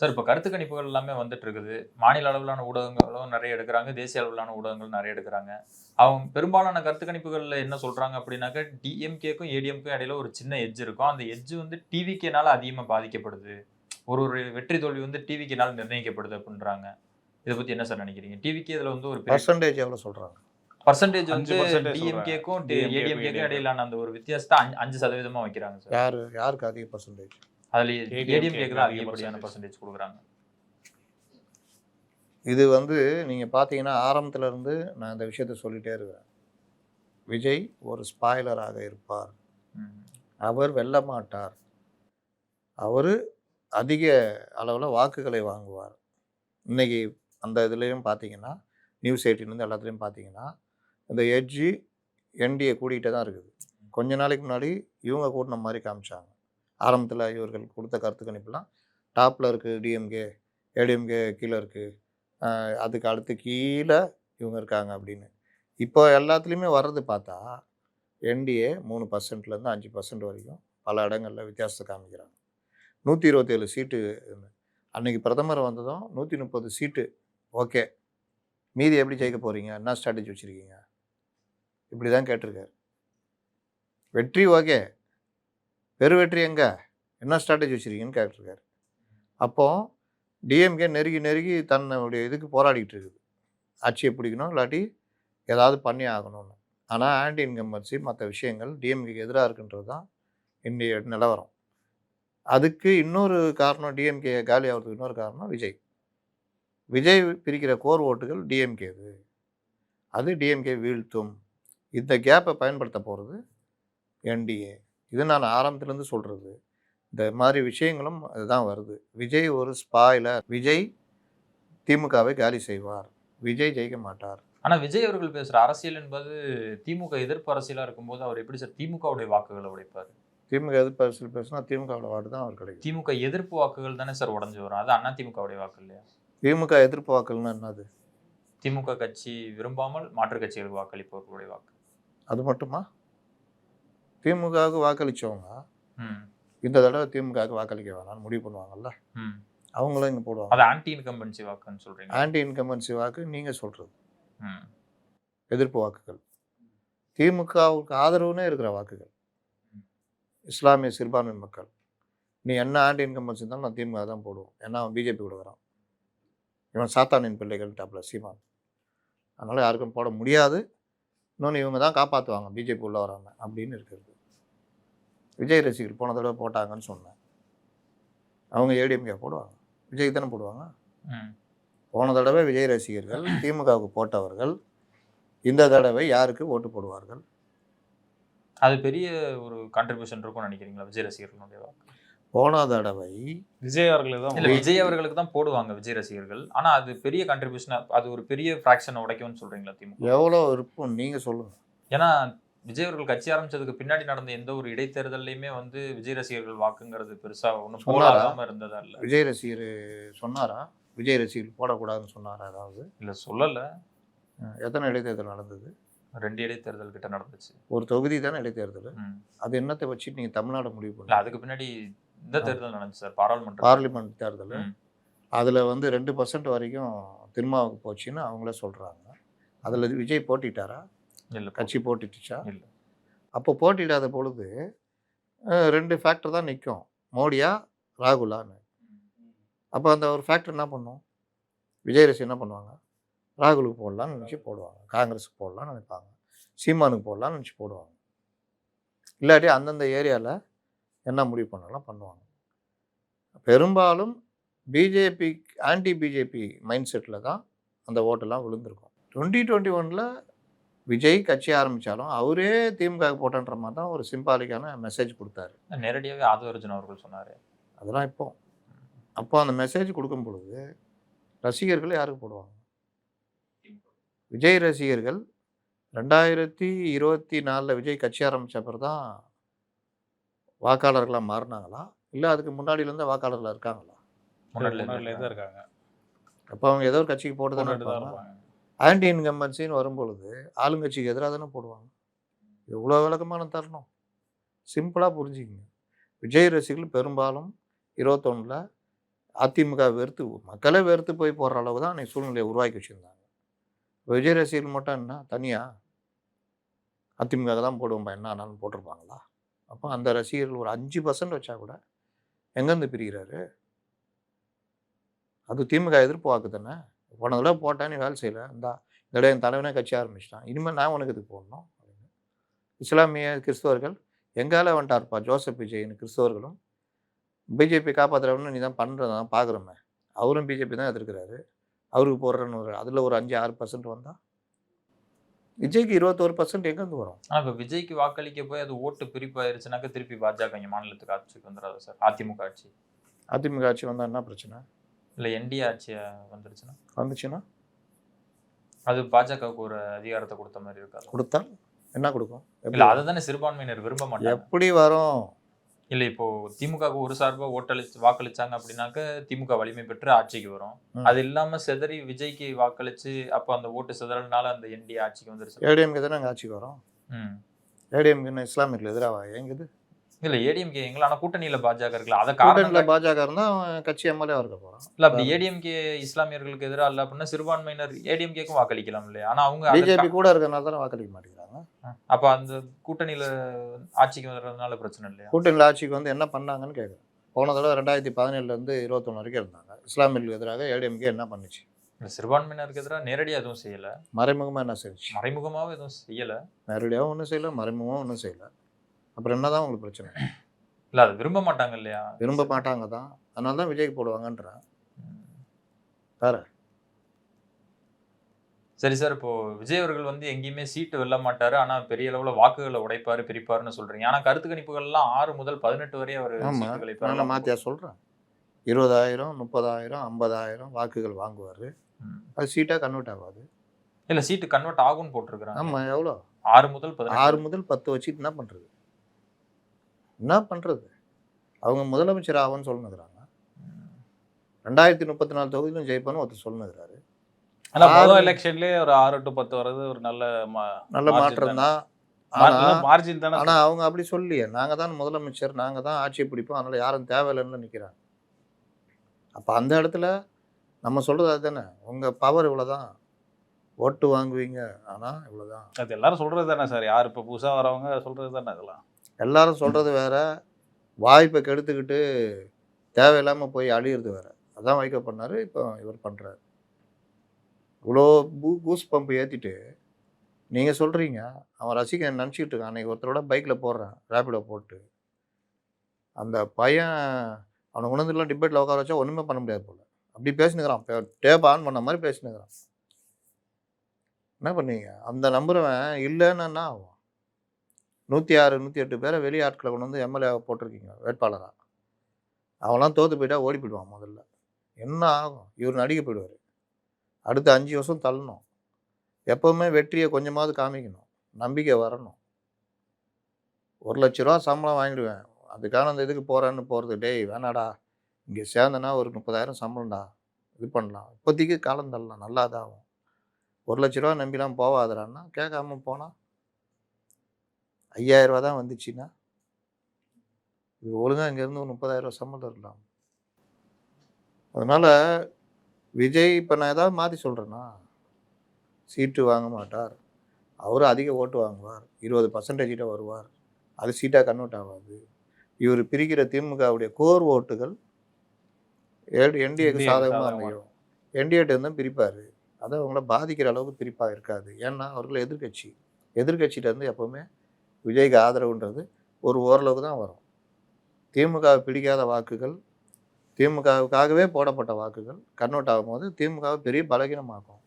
Sir இப்போ கருத்து கணிப்புகள் எல்லாமே வந்துட்டு இருக்குது. மாநில அளவிலான ஊடகங்களும் நெறைய எடுக்குறாங்க. தேசிய அளவிலான ஊடகங்கள் நெறைய எடுக்குறாங்க. அவங்க பெரும்பாலான கருத்து கணிப்புகள்ல என்ன சொல்றாங்க அப்படின்னாக்க, டிஎம்கேக்கும், ஏடிஎம்கேக்கும் இடையில ஒரு சின்ன எட்ஜ் இருக்கும். அந்த எட்ஜ் வந்து டிவிகேனால அதிகமா பாதிக்கப்படுது. ஒரு வெற்றி தோல்வி வந்து டிவிகேனால நிர்ணயிக்கப்படுது அப்படின்றாங்க. இத பத்தி என்ன சார் நெனைக்கிறீங்க? டிவிகே இதுல வந்து ஒரு பெரிய பெர்சன்டேஜ் எவ்வளோ சொல்றாங்க? பெர்சன்டேஜ் வந்து 5% சொல்றாங்க. டிஎம்கேக்கும், டிஎம்கேக்கும் ஏடிஎம்கேக்கும் ஏடிஎம்கே. இடையிலான அந்த ஒரு வித்தியாசத்த 5% வைக்கிறாங்க சார். யாருக்கு அதிக பெர்சன்டேஜ்? அதுல ஏடிஎம்கேக்கு ஏடிஎம்கேக்கு தான் அதிக அதிகப்படியான percentage. பெர்சன்டேஜ் குடுக்குறாங்க. இது வந்து நீங்க பார்த்தீங்கன்னா, ஆரம்பத்துல இருந்து நான் இந்த விஷயத்த சொல்லிட்டே இருக்கிறேன். விஜய் ஒரு ஸ்பாய்லராக இருப்பார். ம். அவர் வெல்ல மாட்டார். அவரு அதிக அளவுல வாக்குகளை வாங்குவார். இன்னைக்கு அந்த இதுலயும் பார்த்தீங்கன்னா, நியூஸ் 18 எல்லாத்துலயும் பார்த்தீங்கன்னா, இந்த எட்ஜ் என்டிஏ கூடிட்டே தான் இருக்குது. கொஞ்ச நாளைக்கு முன்னாடி இவங்க கூட்டுன மாரி காமிச்சாங்க. ஆரம்பத்துல இவர்கள் குடுத்த கருத்து கணிப்புலாம் டாப்ல இருக்கு டிஎம்கே, ஏடிஎம்கே கீழ இருக்கு. அதுக்கு அடுத்து கீழ இவங்க இருக்காங்க அப்படின்னு. இப்போ எல்லாத்துலயுமே வர்றது பார்த்தா, என்டிஏ 3%லேருந்து 5% வரைக்கும் பல இடங்கள்ல வித்தியாசத்த காமிக்கிறாங்க. 127 சீட்டு. அன்னைக்கு பிரதமர் வந்ததும் 130 சீட்டு. ஓகே. மீதி எப்படி ஜெயிக்க போறீங்க? என்ன ஸ்ட்ராட்டஜி வச்சிருக்கீங்க? இப்படி தான் கேட்டிருக்காரு. வெற்றி ஓகே. பெரு வெற்றி எங்க? என்ன ஸ்ட்ராட்டஜி வச்சிருக்கீங்கன்னு கேட்டிருக்காரு. அப்போ டிஎம்கே நெருங்கி நெருங்கி தன்னுடைய இதுக்கு போராடிட்டு இருக்குது. ஆட்சியை பிடிக்கணும், இல்லாட்டி ஏதாவது பண்ணி ஆகணும்னு. ஆனால் ஆன்டி இன்கம்பன்சி மற்ற விஷயங்கள் டிஎம்கேக்கு எதிராக இருக்குன்றது தான் இன்றைய நிலவரம். அதுக்கு இன்னொரு காரணம், டிஎம்கே காலி ஆகிறதுக்கு இன்னொரு காரணம் விஜய். விஜய் பிரிக்கிற கோர் ஓட்டுகள் டிஎம்கேது. அது டிஎம்கே வீழ்த்தும். இந்த கேப்பை பயன்படுத்த போகிறது என்டிஏ. இது நான் ஆரம்பத்துலேருந்து சொல்கிறது. இந்த மாதிரி விஷயங்களும் அதுதான் வருது. விஜய் ஒரு ஸ்பாய்லர். விஜய் திமுகவை காலி செய்வார். விஜய் ஜெயிக்க மாட்டார். ஆனா விஜய் அவர்கள் பேசுற அரசியல் என்பது திமுக எதிர்ப்பு அரசியலா இருக்கும்போது அவர் எப்படி சார் திமுகவுடைய வாக்குகளை உடைப்பாரு? திமுக எதிர்ப்பு அரசியல் பேசினா திமுகவோட வாக்கு தான் அவர் கிடைக்கும். திமுக எதிர்ப்பு வாக்குகள் தானே சார் உடைஞ்சு வரும். அது அண்ணா திமுகவுடைய வாக்கு இல்லையா? திமுக எதிர்ப்பு வாக்குகள்னா என்னது? திமுக கட்சி விரும்பாமல் மாற்றுக் கட்சிகளுக்கு வாக்களிப்பவர்களுடைய வாக்கு. அது மட்டுமா? திமுகவுக்கு வாக்களிச்சவங்க ம். இந்த தடவை திமுகவுக்கு வாக்களிக்க வேணாம்னு முடிவு பண்ணுவாங்கல்ல, ம். அவங்களும் இங்கே போடுவாங்க. அது ஆன்டி இன்கம்பன்சி வாக்குன்னு சொல்றீங்க. ஆன்டி இன்கம்பன்சி வாக்கு நீங்கள் சொல்கிறது ம். எதிர்ப்பு வாக்குகள். திமுகவுக்கு ஆதரவுனே இருக்கிற வாக்குகள். இஸ்லாமிய சிறுபான்மை மக்கள். நீ என்ன ஆன்டி இன்கம்பன்சி இருந்தாலும் நான் திமுக தான் போடுவோம். ஏன்னா அவன் பிஜேபி கொடுக்குறான். இவன் சாத்தானின் பிள்ளைகள் டாப்ல சீமான். அதனால் யாருக்கும் போட முடியாது. இன்னொன்று இவங்க தான் காப்பாற்றுவாங்க பிஜேபி உள்ள வராங்க அப்படின்னு இருக்கிறது. விஜய் ரசிகர்கள் போன தடவை போட்டாங்கன்னு சொன்னேன். அவங்க ஏடிஎம்கே போடுவாங்க. விஜய் தானே போடுவாங்க. ம். போன தடவை விஜய் ரசிகர்கள் திமுகவுக்கு போட்டவர்கள் இந்த தடவை யாருக்கு ஓட்டு போடுவார்கள்? அது பெரிய ஒரு கான்ட்ரிபியூஷன் இருக்கும்னு நினைக்கிறீங்களா விஜய் ரசிகர்களுடைய வாக்கு? போன தடவை விஜய் அவர்கள் தான் இல்ல விஜய் அவர்களுக்கு தான் போடுவாங்க விஜய் ரசிகர்கள். ஆனா அது பெரிய கான்ட்ரிபியூஷன், அது ஒரு பெரிய ஃபிராக்ஷன் உடைக்கும்னு சொல்றீங்களா திமுக? எவ்வளோ இருக்கும் நீங்கள் சொல்லுங்கள். ஏன்னா விஜய் அவர்கள் கட்சி ஆரம்பிச்சதுக்கு பின்னாடி நடந்த எந்த ஒரு இடைத்தேர்தலையுமே வந்து விஜய் ரசிகர்கள் வாக்குங்கிறது பெருசா ஒன்றும் போடாம இருந்ததா இல்ல? விஜய் ரசிகர் சொன்னாரா? விஜய் ரசிகர்கள் போடக்கூடாதுன்னு சொன்னாரா? ஏதாவது இல்ல சொல்லல. எத்தனை இடைத்தேர்தல் நடந்தது? 2 இடைத்தேர்தல் கிட்ட நடந்துச்சு. ஒரு தொகுதி தானே இடைத்தேர்தல். ம். அது என்னத்தை வச்சுட்டு நீங்கள் தமிழ்நாடு முடிவு இல்ல பண்ணல? அதுக்கு பின்னாடி இந்த தேர்தல் நடந்துச்சு சார், பாராளுமன்ற. பார்லிமெண்ட் தேர்தல். ம். அதில் வந்து 2% வரைக்கும் திருமாவுக்கு போச்சுன்னு அவங்களே சொல்கிறாங்க. அதில் விஜய் போட்டிட்டாரா? இல்ல கட்சி போட்டிட்டுச்சா? இல்ல. அப்போ போட்டியிடாத பொழுது 2 ஃபேக்டர் தான் நிற்கும். மோடியா ராகுலான்னு. அப்போ அந்த ஒரு ஃபேக்டர் என்ன பண்ணும்? விஜய் ரசி என்ன பண்ணுவாங்க? ராகுலுக்கு போடலான்னு நினச்சி போடுவாங்க. காங்கிரஸுக்கு போடலான்னு நினைப்பாங்க. சீமானுக்கு போடலான்னு நினச்சி போடுவாங்க. இல்லாட்டி அந்தந்த ஏரியாவில் என்ன முடிவு பண்ணலாம் பண்ணுவாங்க. பெரும்பாலும் BJP anti BJP mind settle தான் அந்த ஓட்டெல்லாம் விழுந்திருக்கும். 2021 விஜய் கட்சி ஆரம்பித்தாலும் அவரே திமுக போட்டன்ற மாதிரி தான் ஒரு சிம்பாலிக்கான மெசேஜ் கொடுத்தாரு. நேரடியாகவே ஆதவ அர்ஜுன் அவர்கள் சொன்னாரு. அதெல்லாம் அப்போ அந்த மெசேஜ் கொடுக்கும் பொழுது ரசிகர்கள் யாருக்கு போடுவாங்க? விஜய் ரசிகர்கள் 2024 விஜய் கட்சி ஆரம்பித்த பிறகு தான் வாக்காளர்களாக மாறினாங்களா, இல்லை அதுக்கு முன்னாடியிலேருந்து வாக்காளர்களாக இருக்காங்களா? முன்னாடியிலே தான் இருக்காங்க. அப்போ அவங்க ஏதோ ஒரு கட்சிக்கு போட்டு தானே இருப்பாங்க. ஆன்டி இன்கம்பன்சின்னு வரும்பொழுது ஆளுங்கட்சிக்கு எதிராக தானே போடுவாங்க. எவ்வளோ விளக்கமான தருணம். சிம்பிளாக புரிஞ்சுக்கிங்க. விஜய் ரசிகர்கள் பெரும்பாலும் 21 அதிமுக வெறுத்து மக்களே வெறுத்து போய் போடுற அளவு தான் அன்றைக்கி சூழ்நிலையை உருவாக்கி வச்சுருந்தாங்க. விஜய் ரசிகர்கள் மட்டும் என்ன தனியாக அதிமுக தான் போடுவோம்பா என்ன ஆனாலும் போட்டிருப்பாங்களா? அப்போ அந்த ரசிகர்கள் ஒரு 5% வச்சா கூட எங்கேருந்து பிரிகிறாரு? அது திமுக எதிர்ப்பு வாக்கு தானே. போன தடவை போட்டேன் நீ வேலை செய்யலை இந்த தடவை என் தலைவனே கட்சி ஆரம்பிச்சிட்டான், இனிமேல் நான் உனக்கு இதுக்கு போடணும். இஸ்லாமிய கிறிஸ்தவர்கள் எங்கால வந்துட்டார்ப்பா ஜோசப் விஜய்னு கிறிஸ்தவர்களும் பிஜேபி காப்பாற்றுறவனு நீ தான் பண்ணுறதான் பார்க்குறோமே. அவரும் பிஜேபி தான் எதிர்க்கிறாரு. அவருக்கு போடுறன்னு அதில் ஒரு 5-6% வந்தால் விஜய்க்கு 21% எங்கேருந்து வரும்? ஆனால் இப்போ விஜய்க்கு வாக்களிக்க போய் அது ஓட்டு பிரிப்பாயிருச்சுனாக்கா திருப்பி பாஜக இங்கே மாநிலத்துக்கு ஆட்சிக்கு வந்துடாது சார். அதிமுக ஆட்சி அதிமுக ஆட்சி வந்தால் என்ன பிரச்சனை? இல்லை என்டிஏ ஆட்சி வந்துச்சுன்னா அது பாஜகவுக்கு ஒரு அதிகாரத்தை கொடுத்த மாதிரி இருக்காது. கொடுத்தால் என்ன கொடுக்கும்? இல்லை அதை தானே சிறுபான்மையினர் விரும்ப மாட்டாங்க. எப்படி வரும்? இல்லை இப்போ திமுகவுக்கு ஒரு சார்பா வாக்களிச்சாங்க அப்படின்னாக்க திமுக வலிமை பெற்று ஆட்சிக்கு வரும். அது இல்லாம சிதறி விஜய்க்கு வாக்களிச்சு அப்போ அந்த ஓட்டு சிதறல்னால அந்த என்டிஏ ஆட்சிக்கு வந்துருச்சு. ஏடிஎம்கே தானே அங்கே ஆட்சிக்கு வரும். ஏடிஎம்கே இஸ்லாமியர்கள் எதிராக எங்குது? இல்ல ஏடிஎம்கே எங்களை ஆனா கூட்டணியில பாஜக இருக்குல்ல, அதை கூட்டணியில பாஜக இருந்தா கட்சி எம்எல்ஏ இருக்க போறான். இல்ல அப்படி ஏடிஎம்கே இஸ்லாமியர்களுக்கு எதிராக இல்ல அப்படின்னா சிறுபான்மையினர் ஏடிஎம்கேக்கும் வாக்களிக்கலாம் இல்லையா? ஆனா அவங்க பிஜேபி கூட இருக்கனால தானே வாக்களிக்க மாட்டேங்கிறாங்க. அப்ப அந்த கூட்டணியில ஆட்சிக்கு வர்றதுனால பிரச்சனை இல்லையா? கூட்டணியில் ஆட்சிக்கு வந்து என்ன பண்ணாங்கன்னு கேட்குறேன். போன தடவை 2017 21 வரைக்கும் இருந்தாங்க. இஸ்லாமியர்களுக்கு எதிராக ஏடிஎம்கே என்ன பண்ணுச்சு? சிறுபான்மையினருக்கு எதிராக நேரடியாக எதுவும் செய்யல, மறைமுகமா என்ன செஞ்சு? மறைமுகமாவும் எதுவும் செய்யல. நேரடியாகவும் ஒன்றும் செய்யல, மறைமுகமாக ஒன்றும் செய்யல. அப்புறம் என்னதான் உங்களுக்கு பிரச்சனை? இல்ல அதை விரும்ப மாட்டாங்க இல்லையா? விரும்ப மாட்டாங்க தான், அதனால தான் விஜய்க்கு போடுவாங்கன்றேன். வேற சரி சார், இப்போ விஜய் அவர்கள் வந்து எங்கேயுமே சீட்டு வெல்ல மாட்டாரு, ஆனா பெரிய அளவுல வாக்குகளை உடைப்பாரு பிரிப்பாருன்னு சொல்றீங்க. ஆனா கருத்து கணிப்புகள்லாம் 6 முதல் 18 வரை அவர் சீட்டுகளை நான் மாத்தியா சொல்றேன். 20,000 30,000 50,000 வாக்குகள் வாங்குவாரு. அது சீட்டா கன்வெர்ட் ஆகாது. இல்ல சீட்டு கன்வெர்ட் ஆகும்னு போட்டிருக்கிறாங்க. ஆமா, எவ்வளோ? 6 முதல் 10 வச்சுட்டு என்ன பண்றது? என்ன பண்றது? அவங்க முதலமைச்சர் ஆகும்னு சொல்லுங்கிறாங்க. 2034 தொகுதியிலும் ஜெயிப்பான்னு ஒருத்தர் சொல்லுங்கிறாரு. ஆனா முதல் எலெக்ஷன்லயே ஒரு 6 to 10 வர்றது ஒரு நல்ல மாற்றம் தான். மார்ஜின் தானே. ஆனா அவங்க அப்படி சொல்லியே, நாங்க தான் முதலமைச்சர், நாங்க தான் ஆட்சியை பிடிப்போம், அதனால யாரும் தேவையில்லைன்னு நிற்கிறாங்க. அப்ப அந்த இடத்துல நம்ம சொல்றது அதுதானே, உங்க பவர் இவ்வளவுதான், ஓட்டு வாங்குவீங்க, ஆனா இவ்வளவுதான். அது எல்லாரும் சொல்றது தானே சார். யார் இப்போ புதுசா வரவங்க சொல்றது தானே அதெல்லாம். எல்லாரும் சொல்றது வேற, வாய்ப்பை கெடுத்துக்கிட்டு தேவையில்லாம போய் அழியிறது வேற. அதான் வைக்க பண்ணாரு, இப்போ இவர் பண்றாரு. இவ்வளோ பூஸ் பம்ப் ஏற்றிட்டு நீங்கள் சொல்கிறீங்க, அவன் ரசிகன் நினச்சிக்கிட்டு இருக்கான். அன்றைக்கி ஒருத்தரோட பைக்கில் போடுறான், ரேப்பிடோ போட்டு, அந்த பையன் அவனை உணர்ந்துலாம் டிபேட்டில் உட்கார வச்சா ஒன்றுமே பண்ண முடியாது போல். அப்படி பேசினுக்கிறான், டேப் ஆன் பண்ண மாதிரி பேசினுக்கிறான். என்ன பண்ணீங்க? அந்த நம்புறவன் இல்லைன்னு என்ன ஆகும்? 106 108 பேரை வெளியாட்களை கொண்டு வந்து எம்எல்ஏ போட்டிருக்கீங்க வேட்பாளராக. அவன்லாம் தோற்று போயிட்டா ஓடி போயிடுவான். முதல்ல என்ன ஆகும்? இவர் நடிக்க போயிடுவார். அடுத்த 5 வருஷம் தள்ளணும். எப்போவுமே வெற்றியை கொஞ்சமாவது காமிக்கணும், நம்பிக்கை வரணும். 1,00,000 ரூபா சம்பளம் வாங்கிடுவேன், அதுக்கான அந்த இதுக்கு போகிறேன்னு போகிறது. டேய் வேணாடா, இங்கே சேர்ந்தனா ஒரு 30,000 சம்பளம்டா, இது பண்ணலாம், இப்போதைக்கு காலம் தள்ளலாம், நல்லா தான் ஆகும். 1,00,000 ரூபா நம்பிலாம் போவாதடான்னா கேட்காம போனால் 5,000 ரூபா தான் வந்துச்சுன்னா இது ஒழுங்காக இங்கேருந்து ஒரு 30,000 ரூபா சம்பளம் இருக்கலாம். அதனால் விஜய் இப்போ நான் ஏதாவது மாற்றி சொல்கிறேன்னா, சீட்டு வாங்க மாட்டார், அவர் அதிக ஓட்டு வாங்குவார், 20% வருவார், அது சீட்டாக கன்வெர்ட் ஆகாது. இவர் பிரிக்கிற திமுகவுடைய கோர் ஓட்டுகள் என்டிஏக்கு சாதகமாக அமையும். என்டிஏட்டு தான் பிரிப்பார், அதை அவங்கள பாதிக்கிற அளவுக்கு பிரிப்பாக இருக்காது. ஏன்னா அவர்கள் எதிர்கட்சியிலேருந்து எப்போவுமே விஜய்க்கு ஆதரவுன்றது ஒரு ஓரளவுக்கு தான் வரும். திமுகவை பிடிக்காத வாக்குகள், திமுகவுக்காகவே போடப்பட்ட வாக்குகள் கன்வெர்ட் ஆகும்போது திமுகவை பெரிய பலகீனமாகும்.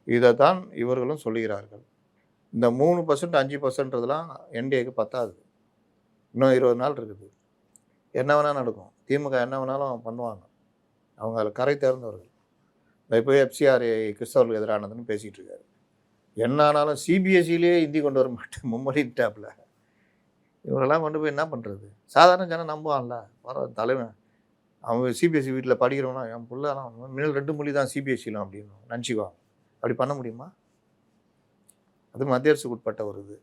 இதை தான் இவர்களும் சொல்லுகிறார்கள். இந்த 3% 5%லாம் என்டிஏக்கு பத்தாது. இன்னும் 20 நாள் இருக்குது. என்ன வேணால் நடக்கும். திமுக என்ன வேணாலும் பண்ணுவாங்க. அவங்க அதில் கரை தேர்ந்தவர்கள். இப்போ எஃப்சிஆர் கிறிஸ்தவர்களுக்கு எதிரானதுன்னு பேசிகிட்டு இருக்காரு. என்ன ஆனாலும் சிபிஎஸ்சிலேயே ஹிந்தி கொண்டு வர மாட்டேன் மும்மொழிட்டாப்பில். இவரெல்லாம் கொண்டு போய் என்ன பண்ணுறது? சாதாரண ஜனம் நம்புவான்ல, வர தலைவன் அவங்க சிபிஎஸ்சி வீட்டில் படிக்கிறவனா, என் பிள்ளைலாம் மின்னல் 2 மொழி தான் சிபிஎஸ்சிலாம் அப்படின்னு நினச்சிக்குவாங்க. அப்படி பண்ண முடியுமா? அது மத்திய அரசுக்கு உட்பட்ட ஒரு இது.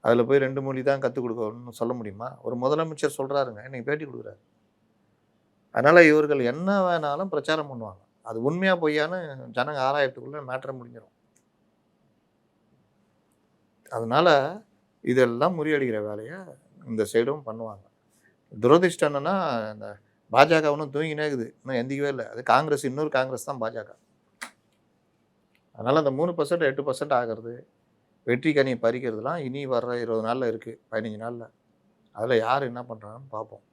அதில் போய் 2 மொழி தான் கற்றுக் கொடுக்கணும்னு சொல்ல முடியுமா? ஒரு முதலமைச்சர் சொல்கிறாருங்க, இன்றைக்கி பேட்டி கொடுக்குறாரு. அதனால் இவர்கள் என்ன வேணாலும் பிரச்சாரம் பண்ணுவாங்க. அது உண்மையா பொய்யான்னு ஜனங்க ஆராயத்துக்குள்ள மேட்டர் முடிஞ்சிடும். அதனால இதெல்லாம் முறியடிக்கிற வேலைய இந்த சைடும் பண்ணுவாங்க. துரதிர்ஷ்டம் என்னன்னா, இந்த பாஜக இன்னும் தூங்கினே இருக்குது. இன்னும் எந்திக்கவே இல்ல. அது காங்கிரஸ் இன்னொரு காங்கிரஸ் தான் பாஜக. அதனால அந்த 3% 8% ஆகிறது, வெற்றி கனிய பறிக்கிறதுலாம் இனி வர்ற 20 நாள்ல இருக்கு. 15 நாள்ல. அதில யார் என்ன பண்றாங்கன்னு பார்ப்போம்.